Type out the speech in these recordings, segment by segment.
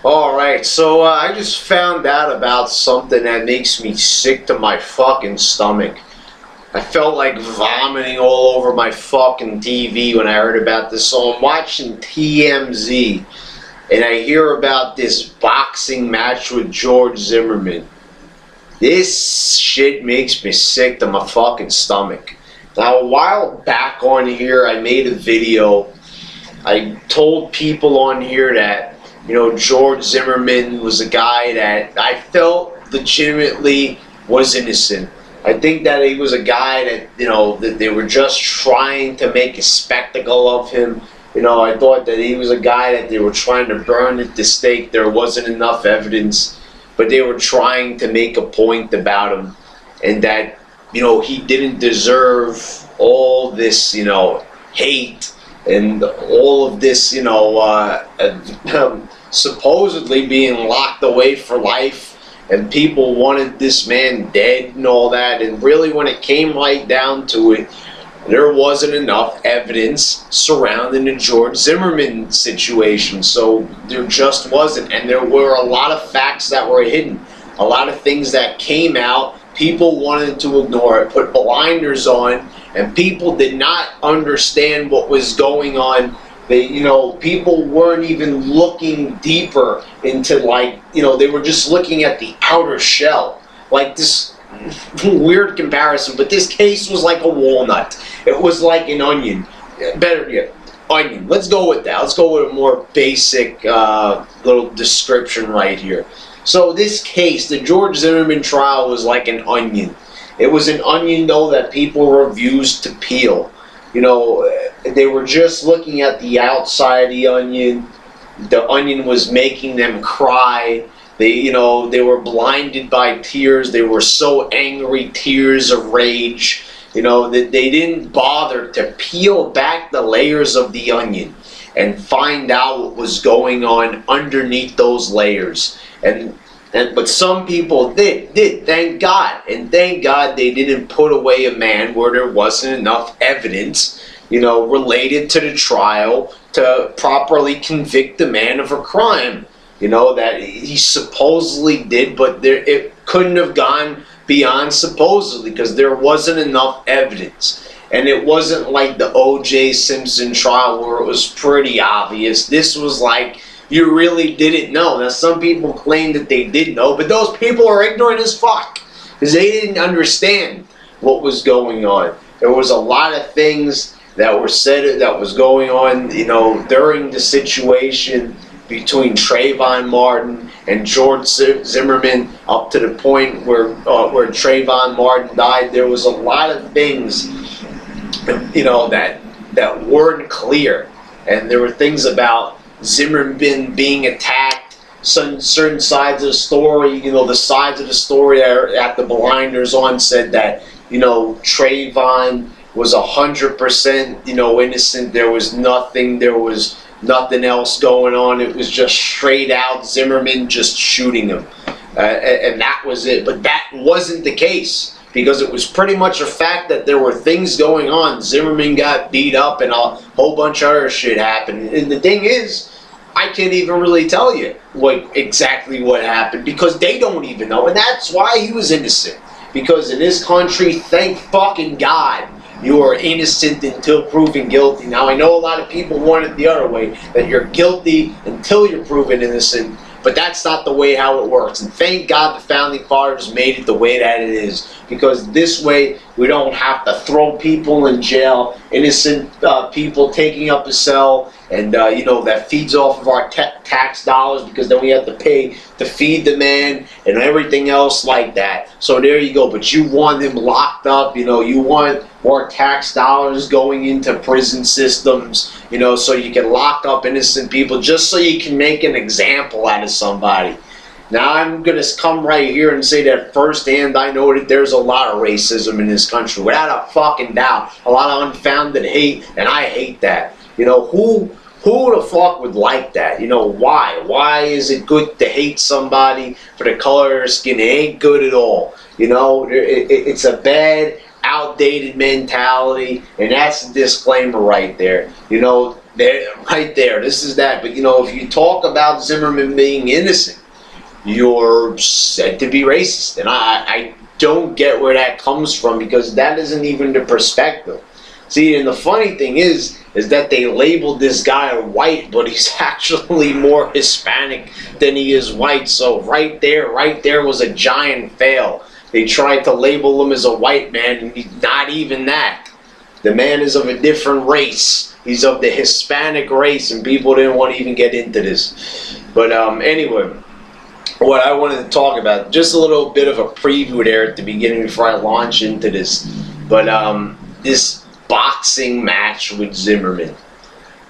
Alright, so I just found out about something that makes me sick to my fucking stomach. I felt like vomiting all over my fucking TV when I heard about this. So I'm watching TMZ and I hear about this boxing match with George Zimmerman. This shit makes me sick to my fucking stomach. Now, a while back on here, I made a video. I told people on here that George Zimmerman was a guy that I felt legitimately was innocent. I think that he was a guy that, that they were just trying to make a spectacle of him. I thought that he was a guy that they were trying to burn at the stake. There wasn't enough evidence, but they were trying to make a point about him, and that, he didn't deserve all this, hate and all of this, supposedly being locked away for life, and people wanted this man dead and all that. And really, when it came right down to it, there wasn't enough evidence surrounding the George Zimmerman situation. So there just wasn't, and there were a lot of facts that were hidden, a lot of things that came out. People wanted to ignore it, put blinders on, and people did not understand what was going on. They, people weren't even looking deeper into, they were just looking at the outer shell. Like this weird comparison, but this case was like a walnut. It was like an onion. Better yet, onion. Let's go with that. Let's go with a more basic little description right here. So this case, the George Zimmerman trial, was like an onion. It was an onion, though, that people refused to peel. They were just looking at the outside of the onion. The onion was making them cry. They were blinded by tears. They were so angry, tears of rage, that they didn't bother to peel back the layers of the onion and find out what was going on underneath those layers. But some people did, thank God. And thank God they didn't put away a man where there wasn't enough evidence, related to the trial to properly convict the man of a crime, that he supposedly did, but it couldn't have gone beyond supposedly because there wasn't enough evidence. And it wasn't like the O.J. Simpson trial where it was pretty obvious. This was like, you really didn't know. Now, some people claim that they did know, but those people are ignorant as fuck because they didn't understand what was going on. There was a lot of things that were said that was going on, during the situation between Trayvon Martin and George Zimmerman, up to the point where Trayvon Martin died. There was a lot of things, that weren't clear, and there were things about Zimmerman being attacked, certain sides of the story, the sides of the story that at the blinders on said that, Trayvon was 100%, innocent. There was nothing else going on. It was just straight out Zimmerman just shooting him. And that was it. But that wasn't the case, because it was pretty much a fact that there were things going on. Zimmerman got beat up and a whole bunch of other shit happened. And the thing is, I can't even really tell you exactly what happened, because they don't even know. And that's why he was innocent. Because in this country, thank fucking God, you are innocent until proven guilty. Now, I know a lot of people want it the other way, that you're guilty until you're proven innocent. But that's not the way how it works. And thank God the Founding Fathers made it the way that it is. Because this way, we don't have to throw people in jail, innocent people taking up a cell, and that feeds off of our tax dollars, because then we have to pay to feed the man and everything else like that. So there you go. But you want him locked up, you want more tax dollars going into prison systems, so you can lock up innocent people just so you can make an example out of somebody. Now, I'm going to come right here and say that firsthand, I know that there's a lot of racism in this country, without a fucking doubt. A lot of unfounded hate, and I hate that. Who the fuck would like that? Why? Why is it good to hate somebody for the color of their skin? It ain't good at all. It's a bad, outdated mentality, and that's the disclaimer right there. There, right there. This is that. But, you know, if you talk about Zimmerman being innocent, you're said to be racist. And I don't get where that comes from, because that isn't even the perspective. See, and the funny thing is that they labeled this guy white, but he's actually more Hispanic than he is white. So right there was a giant fail. They tried to label him as a white man, and he's not even that. The man is of a different race. He's of the Hispanic race, and people didn't want to even get into this. But anyway, what I wanted to talk about, just a little bit of a preview there at the beginning before I launch into this. But this boxing match with Zimmerman,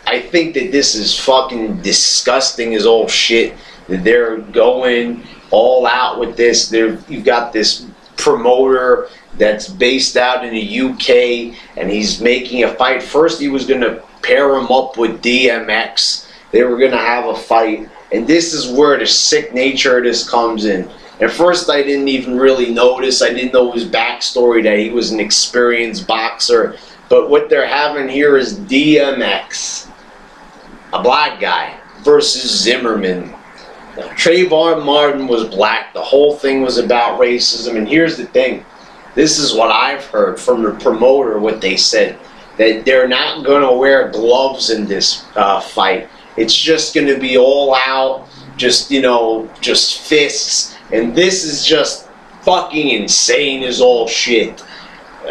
I think that this is fucking disgusting as all shit, that they're going all out with this. You've got this promoter that's based out in the UK, and he's making a fight. First he was going to pair him up with DMX. They were going to have a fight, and this is where the sick nature of this comes in. At first I didn't even really notice. I didn't know his backstory, that he was an experienced boxer. But what they're having here is DMX, a black guy, versus Zimmerman. Now, Trayvon Martin was black. The whole thing was about racism. And here's the thing. This is what I've heard from the promoter, what they said, that they're not going to wear gloves in this fight. It's just going to be all out, just, you know, just fists. And this is just fucking insane as all shit.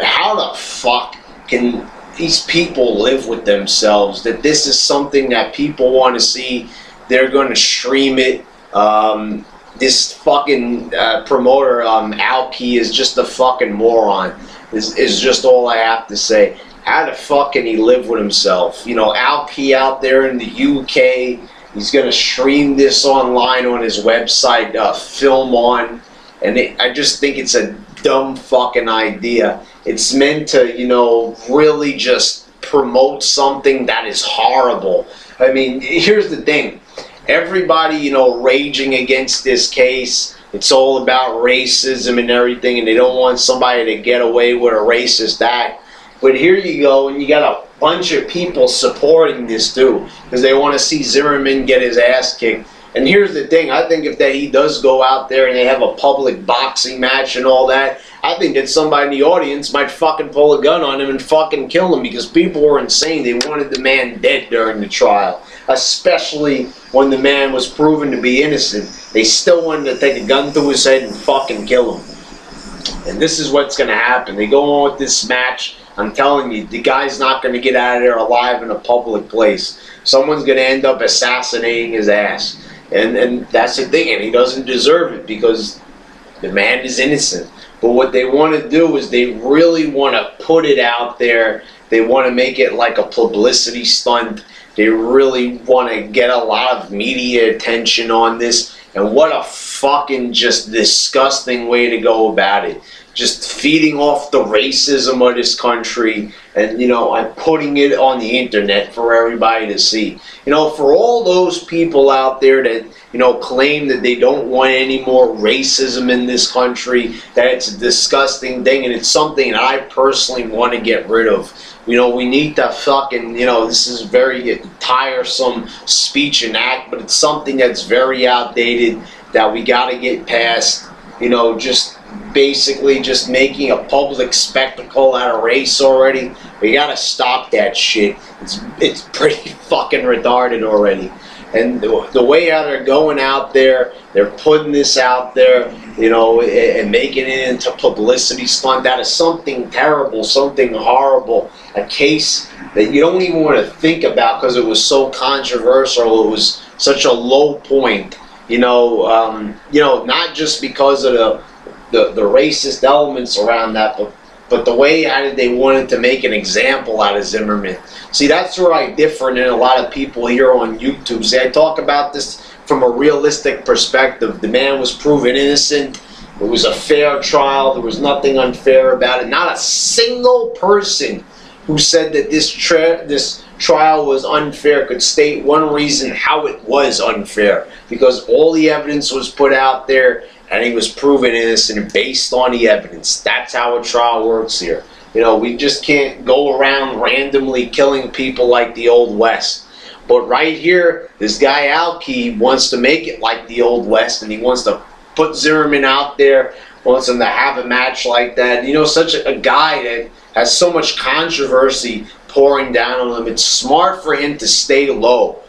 How the fuck can these people live with themselves, that this is something that people want to see? They're going to stream it. This fucking promoter, Alki, is just a fucking moron. Is just all I have to say. How the fuck can he live with himself? You know, Alki out there in the UK, he's going to stream this online on his website, Film On. And I just think it's a dumb fucking idea. It's meant to, you know, really just promote something that is horrible. I mean, here's the thing. Everybody, you know, raging against this case. It's all about racism and everything, and they don't want somebody to get away with a racist act. But here you go, and you got a bunch of people supporting this too, because they want to see Zimmerman get his ass kicked. And here's the thing, I think if that he does go out there and they have a public boxing match and all that, I think that somebody in the audience might fucking pull a gun on him and fucking kill him, because people were insane. They wanted the man dead during the trial, especially when the man was proven to be innocent. They still wanted to take a gun to his head and fucking kill him. And this is what's going to happen. They go on with this match. I'm telling you, the guy's not going to get out of there alive in a public place. Someone's going to end up assassinating his ass. And that's the thing, and he doesn't deserve it, because the man is innocent. But what they want to do is they really want to put it out there. They want to make it like a publicity stunt. They really want to get a lot of media attention on this. And what a fucking just disgusting way to go about it. Just feeding off the racism of this country, and, you know, and putting it on the internet for everybody to see. You know, for all those people out there that, you know, claim that they don't want any more racism in this country, that it's a disgusting thing, and it's something that I personally want to get rid of. You know, we need to fucking, you know, this is very tiresome speech and act, but it's something that's very outdated that we got to get past. You know, just basically just making a public spectacle out of race already. We gotta stop that shit. It's pretty fucking retarded already. And the way how they're going out there, they're putting this out there, you know, and making it into publicity stunt. That is something terrible, something horrible. A case that you don't even want to think about because it was so controversial. It was such a low point. You know, not just because of the racist elements around that, but the way how did they wanted to make an example out of Zimmerman. See, that's where I differ than a lot of people here on YouTube. See, I talk about this from a realistic perspective. The man was proven innocent. It was a fair trial. There was nothing unfair about it. Not a single person who said that this trial was unfair could state one reason how it was unfair, because all the evidence was put out there and he was proven innocent based on the evidence. That's how a trial works here. You know, we just can't go around randomly killing people like the Old West. But right here, this guy Alki wants to make it like the Old West, and he wants to put Zimmerman out there, wants him to have a match like that. You know, such a guy that has so much controversy pouring down on him. It's smart for him to stay low.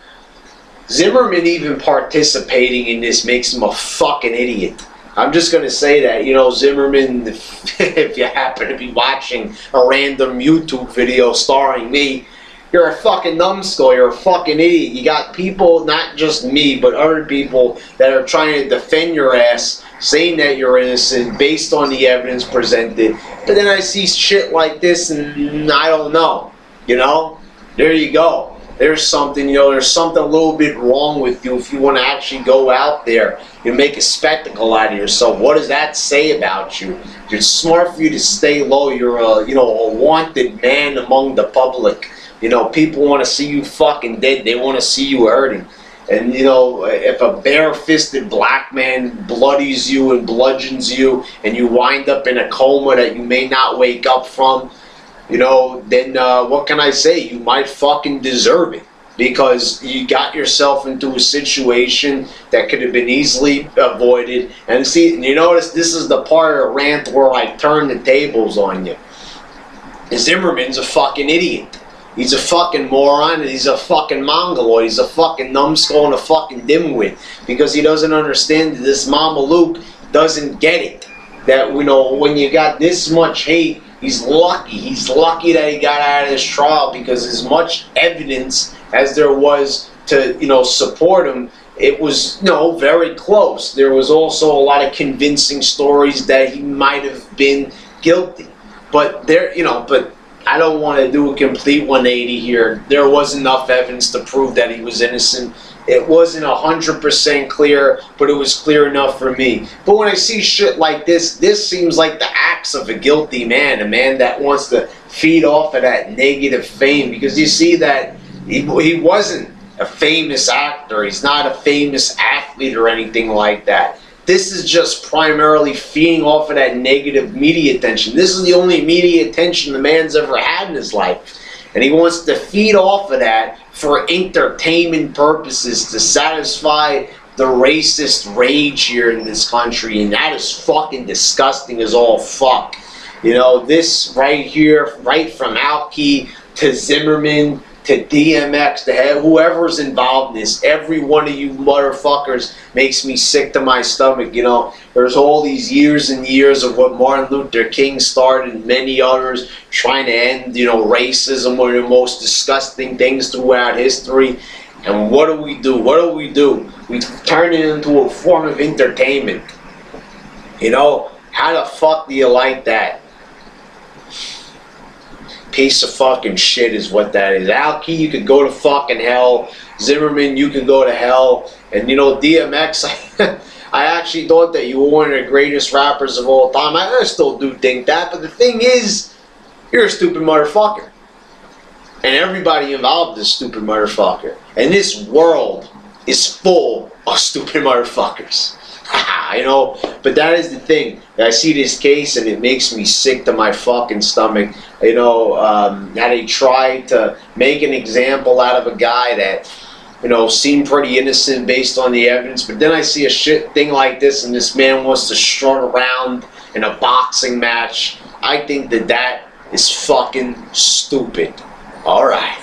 Zimmerman even participating in this makes him a fucking idiot. I'm just going to say that, you know, Zimmerman, if you happen to be watching a random YouTube video starring me, you're a fucking numbskull, you're a fucking idiot. You got people, not just me, but other people that are trying to defend your ass, saying that you're innocent based on the evidence presented. But then I see shit like this and I don't know, you know? There you go. There's something, you know, there's something a little bit wrong with you if you want to actually go out there and make a spectacle out of yourself. What does that say about you? It's smart for you to stay low. You're a, you know, a wanted man among the public. You know, people want to see you fucking dead. They want to see you hurting. And, you know, if a bare-fisted black man bloodies you and bludgeons you and you wind up in a coma that you may not wake up from, you know, then what can I say? You might fucking deserve it. Because you got yourself into a situation that could have been easily avoided. And see, you notice this is the part of the rant where I turn the tables on you. Zimmerman's a fucking idiot. He's a fucking moron, and he's a fucking mongoloid. He's a fucking numbskull and a fucking dimwit. Because he doesn't understand that this Mama Luke doesn't get it. That, you know, when you got this much hate, he's lucky. He's lucky that he got out of this trial, because as much evidence as there was to, you know, support him, it was, you know, very close. There was also a lot of convincing stories that he might have been guilty. But there, you know, but I don't want to do a complete 180 here. There was enough evidence to prove that he was innocent. It wasn't 100% clear, but it was clear enough for me. But when I see shit like this, this seems like the acts of a guilty man, a man that wants to feed off of that negative fame. Because you see that he wasn't a famous actor. He's not a famous athlete or anything like that. This is just primarily feeding off of that negative media attention. This is the only media attention the man's ever had in his life. And he wants to feed off of that for entertainment purposes, to satisfy the racist rage here in this country. And that is fucking disgusting as all fuck. You know, this right here, right from Alki to Zimmerman to DMX, to whoever's involved in this, every one of you motherfuckers makes me sick to my stomach. You know, there's all these years and years of what Martin Luther King started and many others trying to end, you know, racism, one of the most disgusting things throughout history. And what do we do? What do we do? We turn it into a form of entertainment. You know, how the fuck do you like that? Piece of fucking shit is what that is. Alki, you could go to fucking hell. Zimmerman, you could go to hell. And you know, DMX, I actually thought that you were one of the greatest rappers of all time. I still do think that, but the thing is, you're a stupid motherfucker. And everybody involved is a stupid motherfucker. And this world is full of stupid motherfuckers. You know, but that is the thing. I see this case and it makes me sick to my fucking stomach. You know, how they tried to make an example out of a guy that, you know, seemed pretty innocent based on the evidence. But then I see a shit thing like this and this man wants to strut around in a boxing match. I think that that is fucking stupid. Alright.